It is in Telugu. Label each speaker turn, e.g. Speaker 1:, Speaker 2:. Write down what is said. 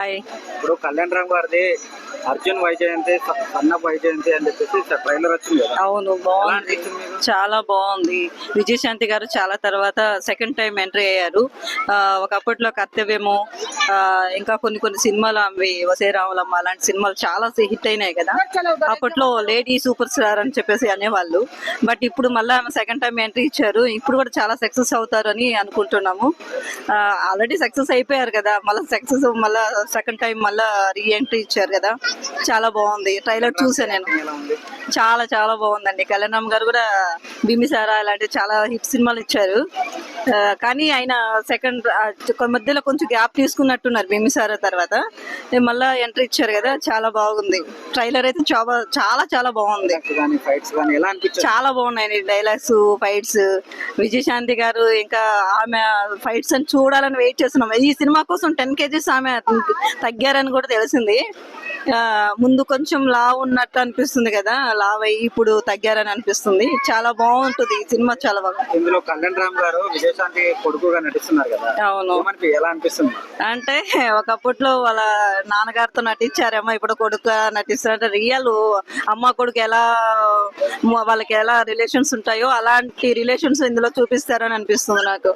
Speaker 1: హాయ్.
Speaker 2: ఇప్పుడు కళ్యాణ్ రామ్ గారిది అర్జున్ వైజయంతి సన్న వైజయంతి అని చెప్పేసి ట్రైలర్ వచ్చింది కదా.
Speaker 1: అవును,
Speaker 2: ఎలా
Speaker 1: బాగుంది,
Speaker 2: అనిపించింది మీకు?
Speaker 1: చాలా బాగుంది. విజయశాంతి గారు చాలా తర్వాత సెకండ్ టైం ఎంట్రీ అయ్యారు. ఒకప్పట్లో కర్తవ్యము, ఇంకా కొన్ని సినిమాలు అవి వసే రాములమ్మ అలాంటి సినిమాలు చాలా హిట్ అయినాయి కదా. అప్పట్లో లేడీ సూపర్ స్టార్ అని చెప్పేసి అనేవాళ్ళు. బట్ ఇప్పుడు మళ్ళీ ఆమె సెకండ్ టైం ఎంట్రీ ఇచ్చారు. ఇప్పుడు కూడా చాలా సక్సెస్ అవుతారని అనుకుంటున్నాము. ఆల్రెడీ సక్సెస్ అయిపోయారు కదా, మళ్ళీ సెకండ్ టైం మళ్ళీ రీ ఎంట్రీ ఇచ్చారు కదా. చాలా బాగుంది. ట్రైలర్ చూసాను నేను.
Speaker 2: ఎలా ఉంది?
Speaker 1: చాలా చాలా బాగుందండి. కళ్యాణ్ గారు కూడా బింబిసారా ఇలాంటి చాలా హిట్ సినిమాలు ఇచ్చారు. కానీ ఆయన సెకండ్ మధ్యలో కొంచెం గ్యాప్ తీసుకున్నట్టున్నారు బింబిసారా తర్వాత. మళ్ళా ఎంట్రీ ఇచ్చారు కదా, చాలా బాగుంది. ట్రైలర్ అయితే చాలా చాలా బాగుంది.
Speaker 2: ఫైట్స్ కానీ ఎలా అనిపించింది?
Speaker 1: చాలా బాగున్నాయి డైలాగ్స్, ఫైట్స్. విజయశాంతి గారు ఇంకా ఆమె ఫైట్స్ అని చూడాలని వెయిట్ చేస్తున్నాం. ఈ సినిమా కోసం 10 kgs ఆమె తగ్గారని కూడా తెలిసింది. ముందు కొంచెం లావు ఉన్నట్టు అనిపిస్తుంది కదా, లావు అయ్యి ఇప్పుడు తగ్గారని అనిపిస్తుంది. చాలా బాగుంటుంది ఈ సినిమా, చాలా బాగా.
Speaker 2: ఇందులో కళ్యాణ్ రామ్ గారు విజయశాంతి కొడుకుగా నటిస్తున్నారు కదా.
Speaker 1: అవును,
Speaker 2: మనకి ఎలా అనిపిస్తుంది?
Speaker 1: అంటే ఒకప్పట్లో వాళ్ళ నాన్నగారితో నటించారేమో, ఇప్పుడు కొడుకు నటిస్తారంటే రియల్ అమ్మ కొడుకు ఎలా వాళ్ళకి ఎలా రిలేషన్స్ ఉంటాయో అలాంటి రిలేషన్స్ ఇందులో చూపిస్తారని అనిపిస్తుంది నాకు.